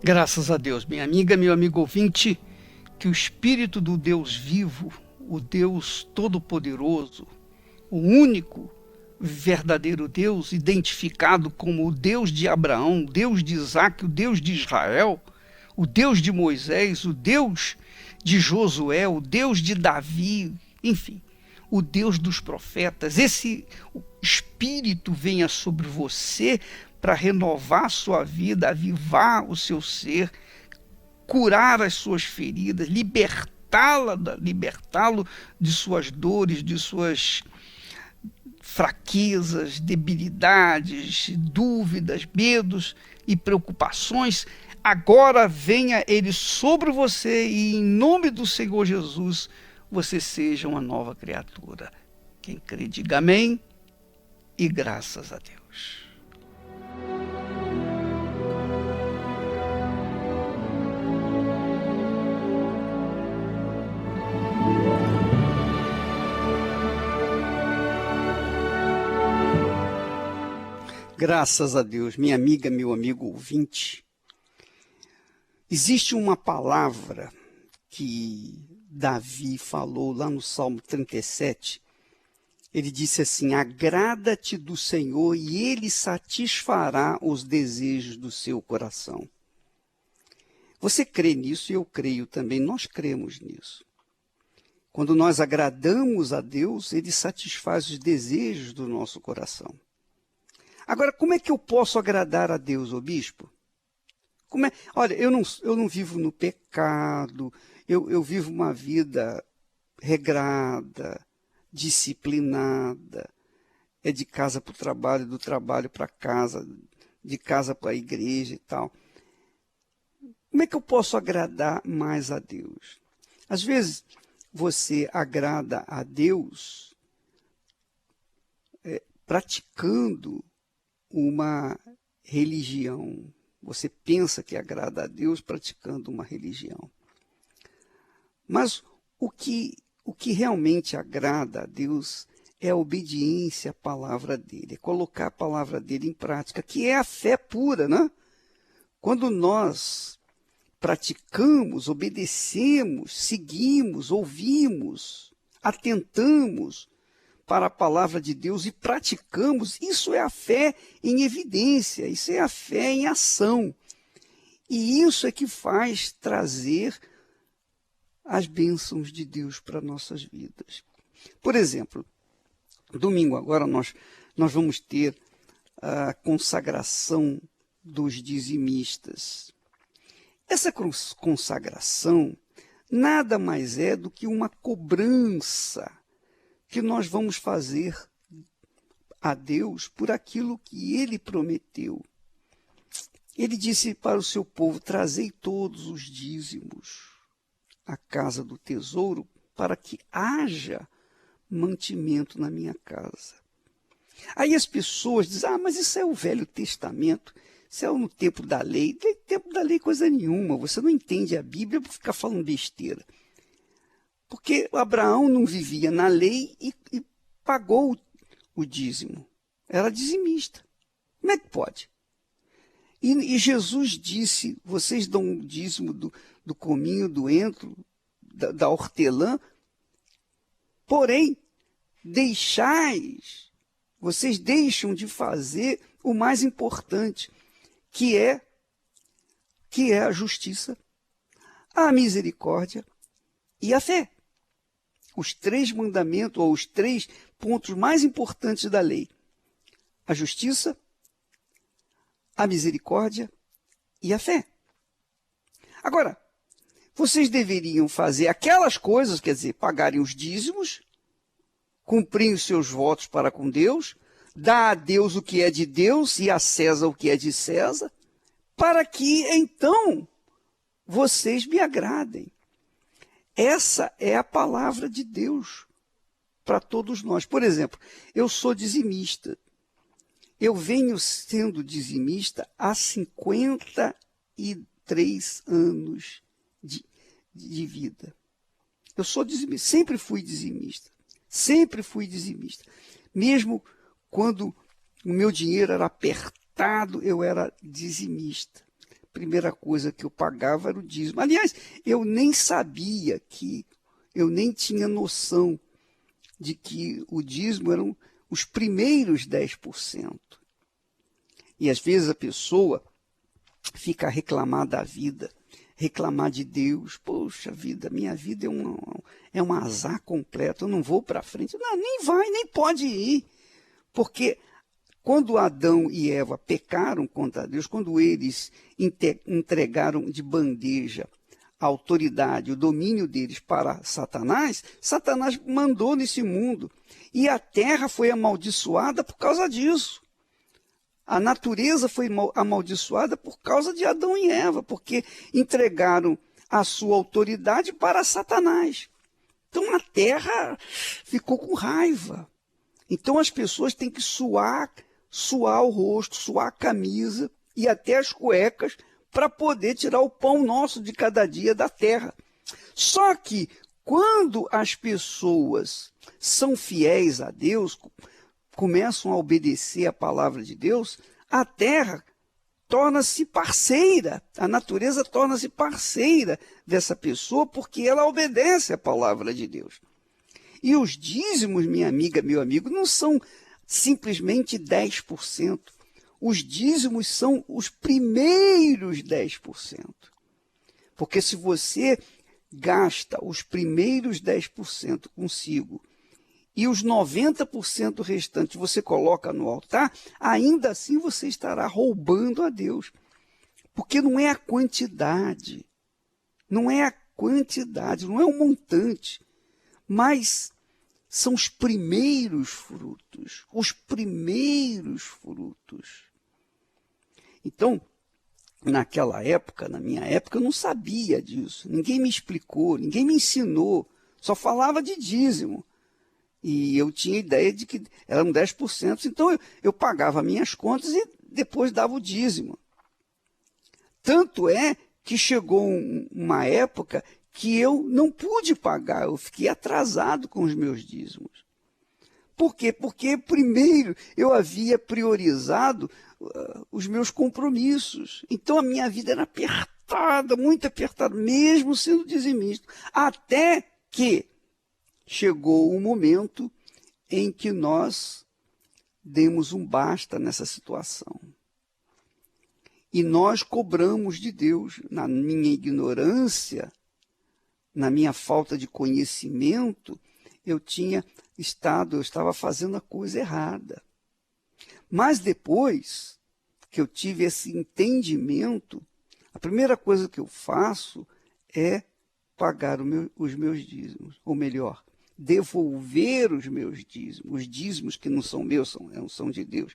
Graças a Deus, minha amiga, meu amigo ouvinte, que o Espírito do Deus vivo, o Deus Todo-Poderoso, o único verdadeiro Deus, identificado como o Deus de Abraão, o Deus de Isaac, o Deus de Israel, o Deus de Moisés, o Deus de Josué, o Deus de Davi, enfim, o Deus dos profetas, esse Espírito venha sobre você para renovar a sua vida, avivar o seu ser, curar as suas feridas, libertá-lo de suas dores, de suas fraquezas, debilidades, dúvidas, medos e preocupações. Agora venha ele sobre você e em nome do Senhor Jesus você seja uma nova criatura. Quem crê, diga amém e graças a Deus. Graças a Deus, minha amiga, meu amigo ouvinte. Existe uma palavra que Davi falou lá no Salmo 37. Ele disse assim: agrada-te do Senhor e Ele satisfará os desejos do seu coração. Você crê nisso e eu creio também, nós cremos nisso. Quando nós agradamos a Deus, Ele satisfaz os desejos do nosso coração. Agora, como é que eu posso agradar a Deus, ô bispo? Olha, eu não vivo no pecado, eu vivo uma vida regrada, disciplinada, é de casa para o trabalho, do trabalho para casa, de casa para a igreja e tal. Como é que eu posso agradar mais a Deus? Às vezes, você agrada a Deus praticando uma religião. Você pensa que agrada a Deus praticando uma religião. Mas o que realmente agrada a Deus é a obediência à palavra dele, é colocar a palavra dele em prática, que é a fé pura, né? Quando nós praticamos, obedecemos, seguimos, ouvimos, atentamos para a palavra de Deus e praticamos, isso é a fé em evidência, isso é a fé em ação. E isso é que faz trazer as bênçãos de Deus para nossas vidas. Por exemplo, domingo agora nós vamos ter a consagração dos dizimistas. Essa consagração nada mais é do que uma cobrança que nós vamos fazer a Deus por aquilo que Ele prometeu. Ele disse para o seu povo: trazei todos os dízimos à casa do tesouro para que haja mantimento na minha casa. Aí as pessoas dizem: mas isso é o Velho Testamento, isso é no tempo da lei. Não tem tempo da lei coisa nenhuma, você não entende a Bíblia para ficar falando besteira. Porque Abraão não vivia na lei e pagou o dízimo. Era dizimista. Como é que pode? E Jesus disse: vocês dão o dízimo do cominho, do entro, da hortelã, porém, vocês deixam de fazer o mais importante, que é a justiça, a misericórdia e a fé. Os 3 mandamentos, ou os 3 pontos mais importantes da lei: a justiça, a misericórdia e a fé. Agora, vocês deveriam fazer aquelas coisas, quer dizer, pagarem os dízimos, cumprirem os seus votos para com Deus, dar a Deus o que é de Deus e a César o que é de César, para que então vocês me agradem. Essa é a palavra de Deus para todos nós. Por exemplo, eu sou dizimista. Eu venho sendo dizimista há 53 anos de vida. Eu sou dizimista, sempre fui dizimista. Mesmo quando o meu dinheiro era apertado, eu era dizimista. primeira coisa que eu pagava era o dízimo. Aliás, eu nem sabia eu nem tinha noção de que o dízimo eram os primeiros 10%. E às vezes a pessoa fica a reclamar da vida, reclamar de Deus. Poxa vida, minha vida é um azar completo, eu não vou para frente. Não, nem vai, nem pode ir. Porque quando Adão e Eva pecaram contra Deus, quando eles entregaram de bandeja a autoridade, o domínio deles para Satanás, Satanás mandou nesse mundo. E a terra foi amaldiçoada por causa disso. A natureza foi amaldiçoada por causa de Adão e Eva, porque entregaram a sua autoridade para Satanás. Então a terra ficou com raiva. Então as pessoas têm que suar o rosto, suar a camisa e até as cuecas para poder tirar o pão nosso de cada dia da terra. Só que quando as pessoas são fiéis a Deus, começam a obedecer a palavra de Deus, a terra torna-se parceira, a natureza torna-se parceira dessa pessoa porque ela obedece a palavra de Deus. E os dízimos, minha amiga, meu amigo, não são simplesmente 10%. Os dízimos são os primeiros 10%. Porque se você gasta os primeiros 10% consigo e os 90% restantes você coloca no altar, ainda assim você estará roubando a Deus. Porque não é a quantidade, não é o montante, mas são os primeiros frutos, Então, naquela época, na minha época, eu não sabia disso. Ninguém me explicou, ninguém me ensinou. Só falava de dízimo. E eu tinha ideia de que eram 10%. Então, eu pagava minhas contas e depois dava o dízimo. Tanto é que chegou uma época que eu não pude pagar. Eu fiquei atrasado com os meus dízimos. Por quê? Porque primeiro eu havia priorizado os meus compromissos. Então a minha vida era apertada, muito apertada, mesmo sendo dizimista. Até que chegou o momento em que nós demos um basta nessa situação. E nós cobramos de Deus, na minha ignorância, na minha falta de conhecimento, eu estava fazendo a coisa errada. Mas depois que eu tive esse entendimento, a primeira coisa que eu faço é pagar os meus dízimos, ou melhor, devolver os meus dízimos, os dízimos que não são meus, são de Deus.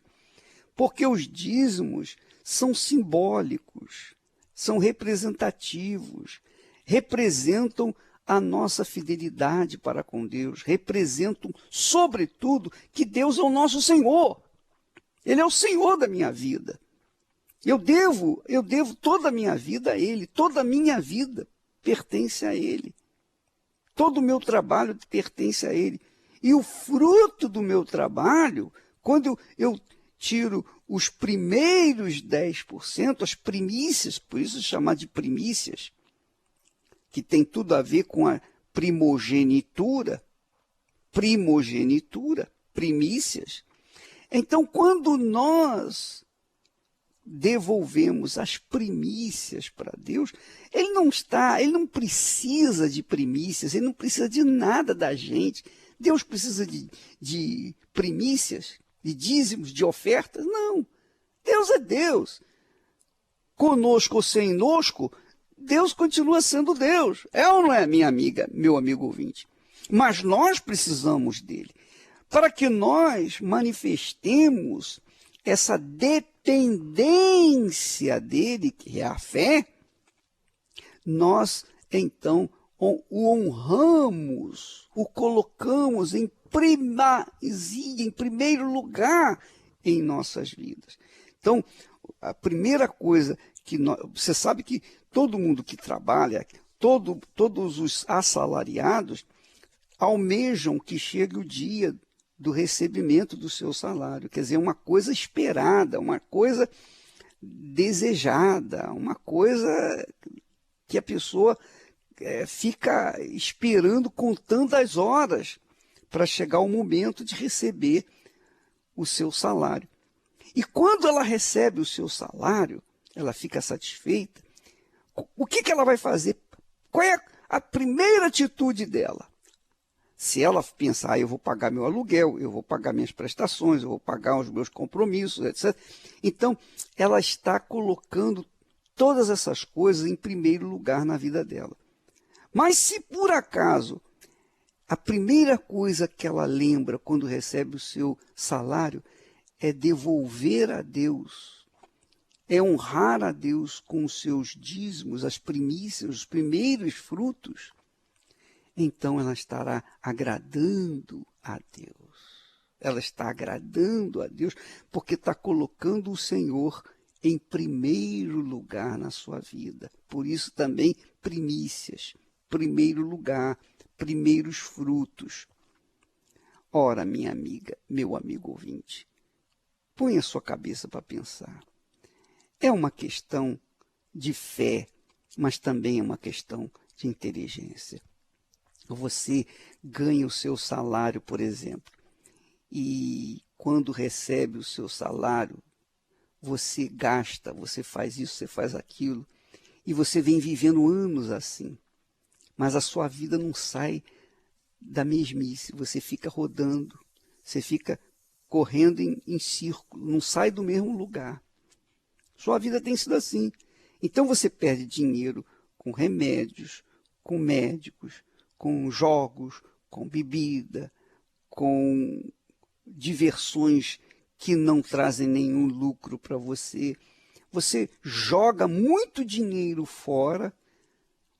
Porque os dízimos são simbólicos, são representativos, representam a nossa fidelidade para com Deus, representam, sobretudo, que Deus é o nosso Senhor. Ele é o Senhor da minha vida. Eu devo toda a minha vida a Ele, toda a minha vida pertence a Ele. Todo o meu trabalho pertence a Ele. E o fruto do meu trabalho, quando eu tiro os primeiros 10%, as primícias, por isso chamar de primícias, que tem tudo a ver com a primogenitura, primícias. Então, quando nós devolvemos as primícias para Deus, ele não precisa de primícias, ele não precisa de nada da gente. Deus precisa de primícias, de dízimos, de ofertas? Não. Deus é Deus. Conosco ou sem nosco, Deus continua sendo Deus. É ou não é, minha amiga, meu amigo ouvinte? Mas nós precisamos dele. Para que nós manifestemos essa dependência dele, que é a fé, nós, então, o honramos, o colocamos em primazia, em primeiro lugar em nossas vidas. Então, a primeira coisa que você sabe que todo mundo que trabalha, todos os assalariados, almejam que chegue o dia do recebimento do seu salário. Quer dizer, uma coisa esperada, uma coisa desejada, uma coisa que a pessoa fica esperando, contando as horas para chegar o momento de receber o seu salário. E quando ela recebe o seu salário, ela fica satisfeita. O que ela vai fazer? Qual é a primeira atitude dela? Se ela pensar, eu vou pagar meu aluguel, eu vou pagar minhas prestações, eu vou pagar os meus compromissos, etc. Então, ela está colocando todas essas coisas em primeiro lugar na vida dela. Mas se por acaso a primeira coisa que ela lembra quando recebe o seu salário é devolver a Deus, é honrar a Deus com os seus dízimos, as primícias, os primeiros frutos, então ela estará agradando a Deus. Ela está agradando a Deus porque está colocando o Senhor em primeiro lugar na sua vida. Por isso também primícias, primeiro lugar, primeiros frutos. Ora, minha amiga, meu amigo ouvinte, põe a sua cabeça para pensar. É uma questão de fé, mas também é uma questão de inteligência. Você ganha o seu salário, por exemplo, e quando recebe o seu salário, você gasta, você faz isso, você faz aquilo, e você vem vivendo anos assim. Mas a sua vida não sai da mesmice, você fica rodando, você fica correndo em círculo, não sai do mesmo lugar. Sua vida tem sido assim. Então você perde dinheiro com remédios, com médicos, com jogos, com bebida, com diversões que não trazem nenhum lucro para você. Você joga muito dinheiro fora,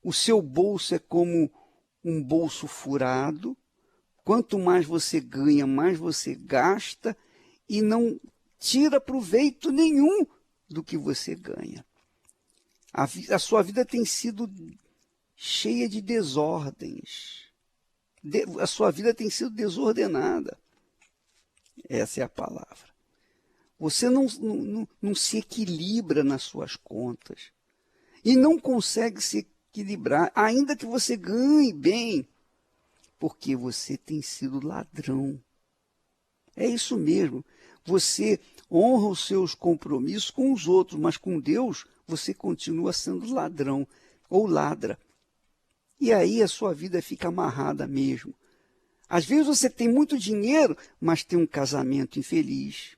o seu bolso é como um bolso furado. Quanto mais você ganha, mais você gasta e não tira proveito nenhum do que você ganha. A sua vida tem sido cheia de desordens. A sua vida tem sido desordenada. Essa é a palavra. Você não se equilibra nas suas contas. E não consegue se equilibrar, ainda que você ganhe bem, porque você tem sido ladrão. É isso mesmo. Você honra os seus compromissos com os outros, mas com Deus você continua sendo ladrão ou ladra. E aí a sua vida fica amarrada mesmo. Às vezes você tem muito dinheiro, mas tem um casamento infeliz.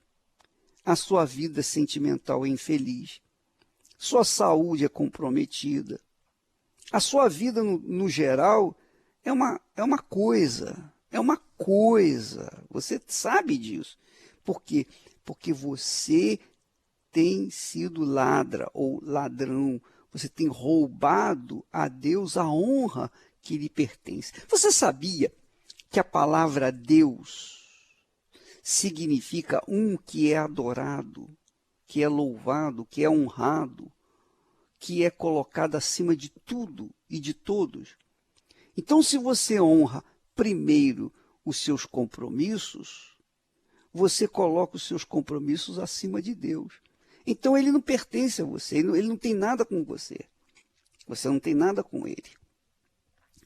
A sua vida sentimental é infeliz. Sua saúde é comprometida. A sua vida, no geral, é uma coisa. É uma coisa. Você sabe disso. Por quê? Porque você tem sido ladra ou ladrão. Você tem roubado a Deus a honra que lhe pertence. Você sabia que a palavra Deus significa um que é adorado, que é louvado, que é honrado, que é colocado acima de tudo e de todos? Então, se você honra primeiro os seus compromissos, você coloca os seus compromissos acima de Deus. Então ele não pertence a você, ele não tem nada com você. Você não tem nada com ele.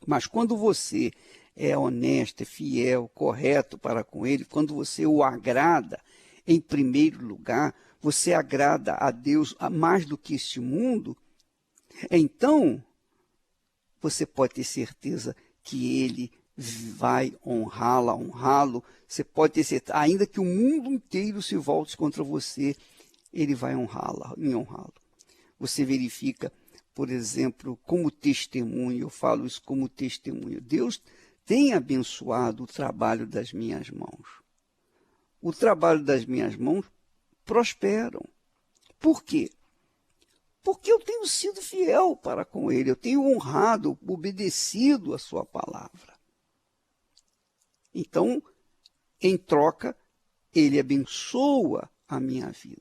Mas quando você é honesto, é fiel, correto para com ele, quando você o agrada em primeiro lugar, você agrada a Deus mais do que este mundo, então você pode ter certeza que ele vai honrá-lo. Você pode ter certeza, ainda que o mundo inteiro se volte contra você, ele vai honrá-lo. Você verifica, por exemplo, como testemunho, eu falo isso como testemunho. Deus tem abençoado o trabalho das minhas mãos. O trabalho das minhas mãos prosperam. Por quê? Porque eu tenho sido fiel para com ele, eu tenho honrado, obedecido a sua palavra. Então, em troca, ele abençoa a minha vida.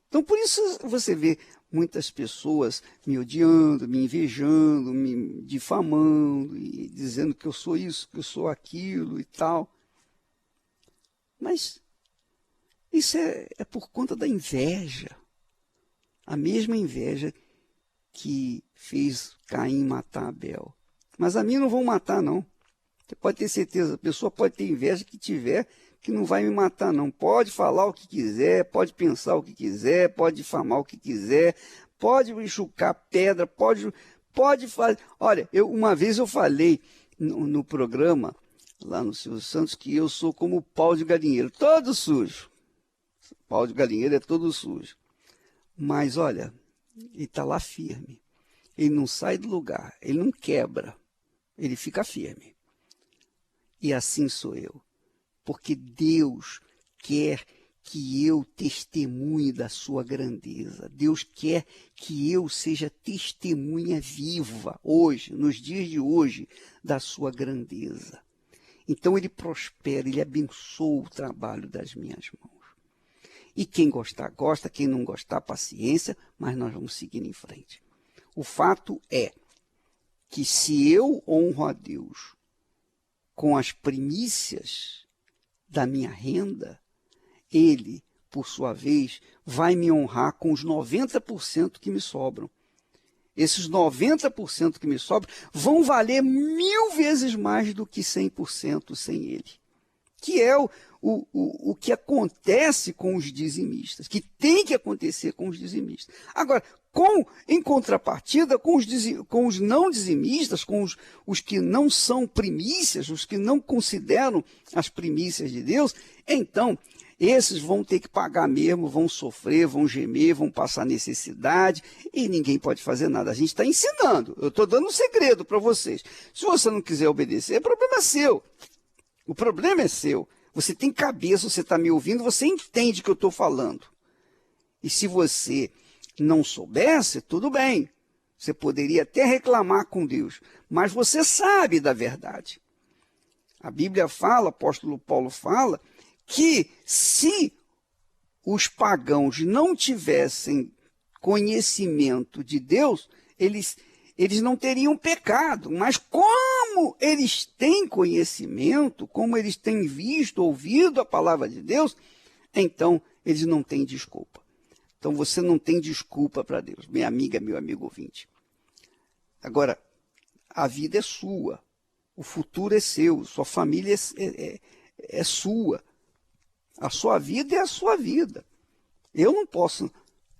Então, por isso você vê muitas pessoas me odiando, me invejando, me difamando, e dizendo que eu sou isso, que eu sou aquilo e tal. Mas isso é por conta da inveja. A mesma inveja que fez Caim matar Abel. Mas a mim não vão matar, não. Você pode ter certeza, a pessoa pode ter inveja que tiver, que não vai me matar, não. Pode falar o que quiser, pode pensar o que quiser, pode difamar o que quiser, pode enxucar pedra, pode fazer. Olha, uma vez eu falei no programa, lá no Silvio Santos, que eu sou como o pau de galinheiro, todo sujo. O pau de galinheiro é todo sujo. Mas, olha, ele está lá firme. Ele não sai do lugar, ele não quebra, ele fica firme. E assim sou eu. Porque Deus quer que eu testemunhe da sua grandeza. Deus quer que eu seja testemunha viva hoje, nos dias de hoje, da sua grandeza. Então ele prospera, ele abençoa o trabalho das minhas mãos. E quem gostar, gosta, quem não gostar, paciência, mas nós vamos seguir em frente. O fato é que se eu honro a Deus com as primícias da minha renda, Ele, por sua vez, vai me honrar com os 90% que me sobram. Esses 90% que me sobram vão valer 1000 vezes mais do que 100% sem Ele. Que é o que acontece com os dizimistas, que tem que acontecer com os dizimistas. Agora, em contrapartida, com os não dizimistas, com os que não são primícias, os que não consideram as primícias de Deus, então, esses vão ter que pagar mesmo, vão sofrer, vão gemer, vão passar necessidade e ninguém pode fazer nada. A gente está ensinando, eu estou dando um segredo para vocês. Se você não quiser obedecer, o problema é seu. O problema é seu. Você tem cabeça, você está me ouvindo, você entende o que eu estou falando. E se você não soubesse, tudo bem. Você poderia até reclamar com Deus, mas você sabe da verdade. A Bíblia fala, o apóstolo Paulo fala, que se os pagãos não tivessem conhecimento de Deus, eles não teriam pecado. Mas como eles têm conhecimento, como eles têm visto, ouvido a palavra de Deus, então eles não têm desculpa. Então você não tem desculpa para Deus, minha amiga, meu amigo ouvinte. Agora, a vida é sua, o futuro é seu, sua família é sua. A sua vida é a sua vida. Eu não posso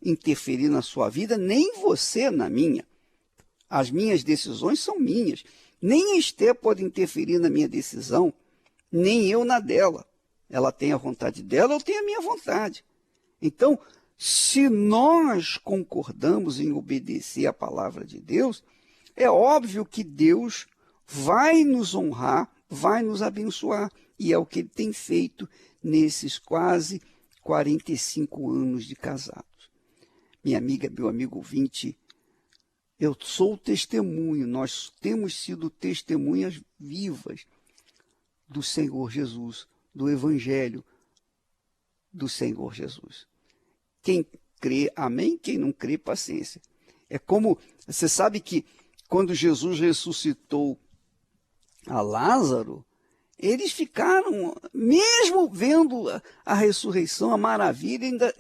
interferir na sua vida, nem você na minha. As minhas decisões são minhas. Nem Esther pode interferir na minha decisão, nem eu na dela. Ela tem a vontade dela, eu tenho a minha vontade. Então, se nós concordamos em obedecer a palavra de Deus, é óbvio que Deus vai nos honrar, vai nos abençoar. E é o que Ele tem feito nesses quase 45 anos de casados. Minha amiga, meu amigo ouvinte, eu sou testemunho, nós temos sido testemunhas vivas do Senhor Jesus, do Evangelho do Senhor Jesus. Quem crê, amém, quem não crê, paciência. É como, você sabe que quando Jesus ressuscitou a Lázaro, eles ficaram, mesmo vendo a ressurreição, a maravilha,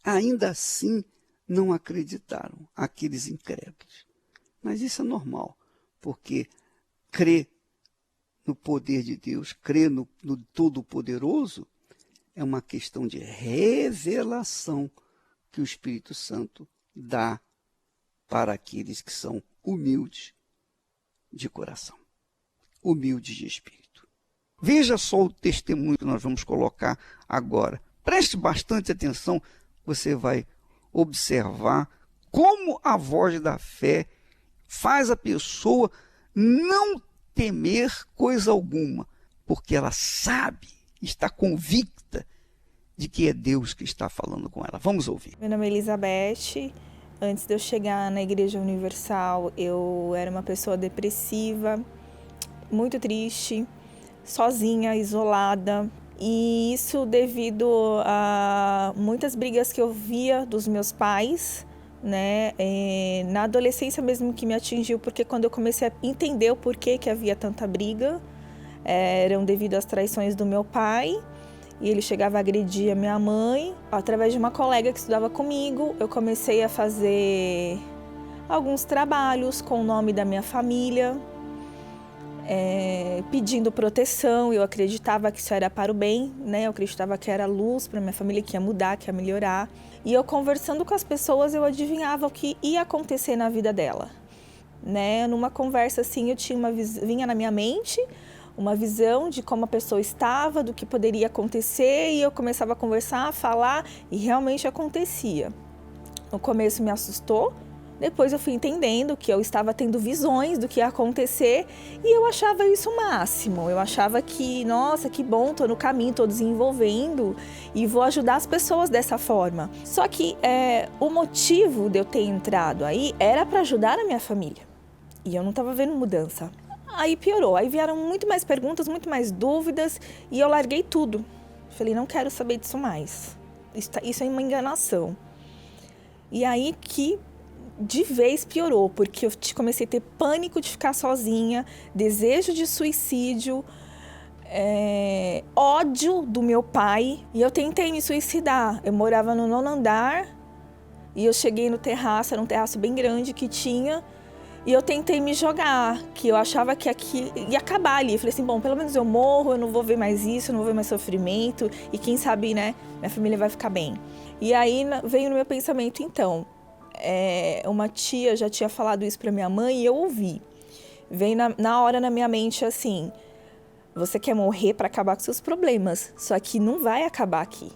ainda assim não acreditaram, aqueles incrédulos. Mas isso é normal, porque crer no poder de Deus, crer no Todo-Poderoso, é uma questão de revelação que o Espírito Santo dá para aqueles que são humildes de coração, humildes de espírito. Veja só o testemunho que nós vamos colocar agora. Preste bastante atenção, você vai observar como a voz da fé faz a pessoa não temer coisa alguma, porque ela sabe, está convicta de que é Deus que está falando com ela. Vamos ouvir. Meu nome é Elizabeth. Antes de eu chegar na Igreja Universal, eu era uma pessoa depressiva, muito triste, sozinha, isolada. E isso devido a muitas brigas que eu via dos meus pais, né? Na adolescência mesmo que me atingiu, porque quando eu comecei a entender o porquê que havia tanta briga, eram devido às traições do meu pai e ele chegava a agredir a minha mãe. Através de uma colega que estudava comigo, eu comecei a fazer alguns trabalhos com o nome da minha família, pedindo proteção. Eu acreditava que isso era para o bem, né? Eu acreditava que era luz para minha família, que ia mudar, que ia melhorar. E eu conversando com as pessoas, eu adivinhava o que ia acontecer na vida dela, né? Numa conversa assim, eu tinha vinha na minha mente uma visão de como a pessoa estava, do que poderia acontecer, e eu começava a conversar, a falar, e realmente acontecia. No começo me assustou, depois eu fui entendendo que eu estava tendo visões do que ia acontecer, e eu achava isso o máximo. Eu achava que, nossa, que bom, estou no caminho, estou desenvolvendo e vou ajudar as pessoas dessa forma. Só que o motivo de eu ter entrado aí era para ajudar a minha família, e eu não estava vendo mudança. Aí piorou, aí vieram muito mais perguntas, muito mais dúvidas, e eu larguei tudo. Falei, não quero saber disso mais. Isso é uma enganação. E aí que de vez piorou, porque eu comecei a ter pânico de ficar sozinha, desejo de suicídio, ódio do meu pai. E eu tentei me suicidar. Eu morava no 9º andar e eu cheguei no terraço, era um terraço bem grande que tinha, e eu tentei me jogar, que eu achava que aqui ia acabar ali. Eu falei assim, bom, pelo menos eu morro, eu não vou ver mais isso, eu não vou ver mais sofrimento, e quem sabe, né, minha família vai ficar bem. E aí veio no meu pensamento, então, uma tia já tinha falado isso pra minha mãe e eu ouvi. Veio na hora na minha mente assim, você quer morrer para acabar com seus problemas, só que não vai acabar aqui.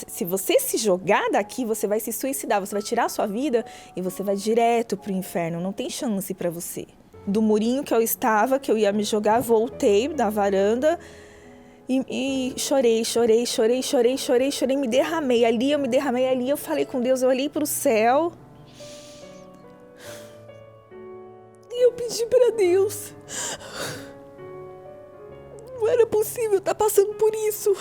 Se você se jogar daqui, você vai se suicidar, você vai tirar a sua vida e você vai direto pro inferno, não tem chance para você. Do murinho que eu estava, que eu ia me jogar, voltei da varanda e chorei, me derramei ali, eu falei com Deus, eu olhei pro céu e eu pedi para Deus. Não era possível estar passando por isso.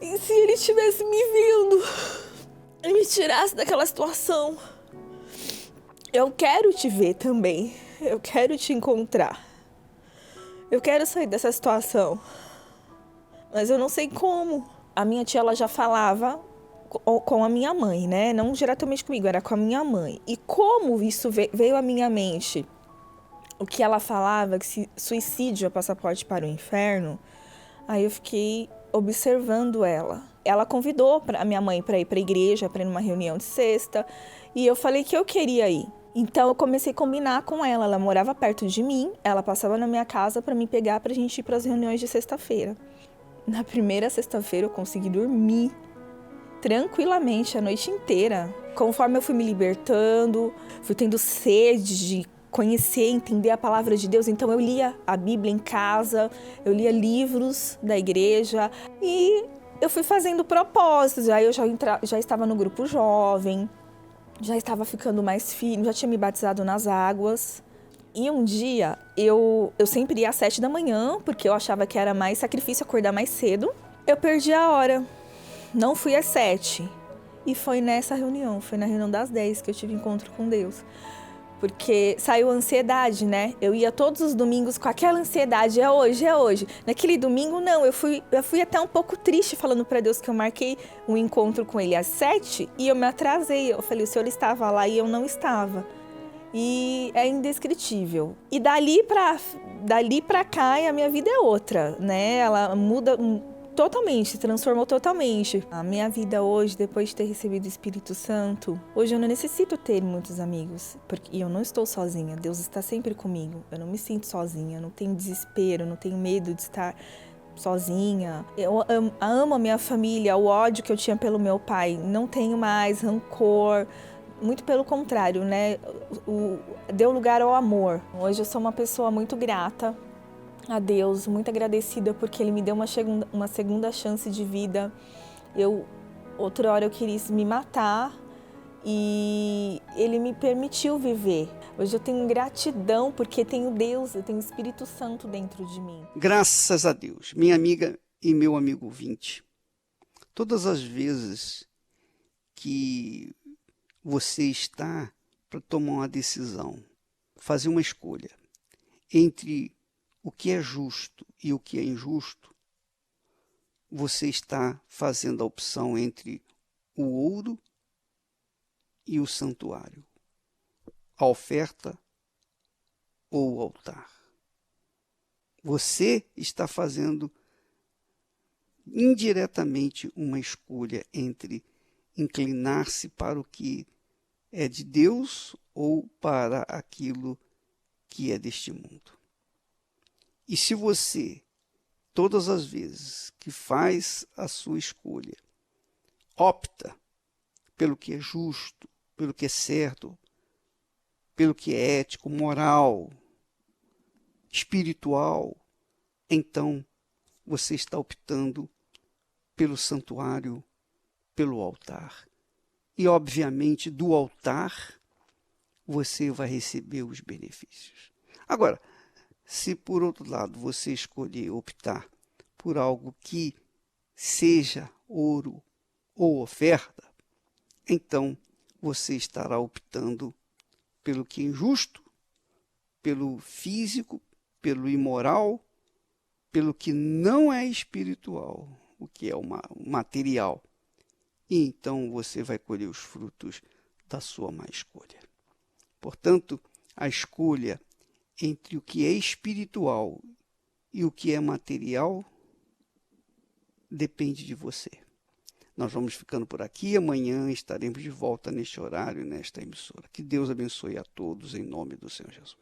E se ele estivesse me vendo e me tirasse daquela situação? Eu quero te ver também. Eu quero te encontrar. Eu quero sair dessa situação. Mas eu não sei como. A minha tia, ela já falava com a minha mãe, né? Não diretamente comigo, era com a minha mãe. E como isso veio à minha mente, o que ela falava, que suicídio é passaporte para o inferno, aí eu fiquei observando ela. Ela convidou a minha mãe para ir para a igreja, para ir numa reunião de sexta, e eu falei que eu queria ir. Então eu comecei a combinar com ela. Ela morava perto de mim, ela passava na minha casa para me pegar para a gente ir para as reuniões de sexta-feira. Na primeira sexta-feira eu consegui dormir tranquilamente a noite inteira. Conforme eu fui me libertando, fui tendo sede de conhecer, entender a palavra de Deus. Então eu lia a Bíblia em casa, eu lia livros da igreja e eu fui fazendo propósitos. Aí eu já estava no grupo jovem, já estava ficando mais firme, já tinha me batizado nas águas. E um dia eu sempre ia às 7 da manhã, porque eu achava que era mais sacrifício acordar mais cedo. Eu perdi a hora, não fui às 7. E foi nessa reunião, foi na reunião das 10 que eu tive encontro com Deus. Porque saiu a ansiedade, né? Eu ia todos os domingos com aquela ansiedade, é hoje. Naquele domingo, não, eu fui até um pouco triste falando para Deus que eu marquei um encontro com ele às 7 e eu me atrasei. Eu falei, o senhor estava lá e eu não estava. E é indescritível. E dali pra cá, a minha vida é outra, né? Ela muda totalmente, se transformou totalmente. A minha vida hoje, depois de ter recebido o Espírito Santo, hoje eu não necessito ter muitos amigos, porque eu não estou sozinha, Deus está sempre comigo. Eu não me sinto sozinha, eu não tenho desespero, eu não tenho medo de estar sozinha. Eu amo a minha família, o ódio que eu tinha pelo meu pai, não tenho mais rancor. Muito pelo contrário, né? Deu lugar ao amor. Hoje eu sou uma pessoa muito grata a Deus, muito agradecida porque Ele me deu uma segunda chance de vida. Outra hora eu queria me matar e Ele me permitiu viver. Hoje eu tenho gratidão porque tenho Deus, eu tenho o Espírito Santo dentro de mim. Graças a Deus, minha amiga e meu amigo ouvinte, todas as vezes que você está para tomar uma decisão, fazer uma escolha entre o que é justo e o que é injusto, você está fazendo a opção entre o ouro e o santuário, a oferta ou o altar. Você está fazendo indiretamente uma escolha entre inclinar-se para o que é de Deus ou para aquilo que é deste mundo. E se você, todas as vezes que faz a sua escolha, opta pelo que é justo, pelo que é certo, pelo que é ético, moral, espiritual, então você está optando pelo santuário, pelo altar. E, obviamente, do altar você vai receber os benefícios. Agora, se por outro lado você escolher optar por algo que seja ouro ou oferta, então você estará optando pelo que é injusto, pelo físico, pelo imoral, pelo que não é espiritual, o que é o material. E então você vai colher os frutos da sua má escolha. Portanto, a escolha entre o que é espiritual e o que é material depende de você. Nós vamos ficando por aqui. Amanhã estaremos de volta neste horário, nesta emissora. Que Deus abençoe a todos em nome do Senhor Jesus.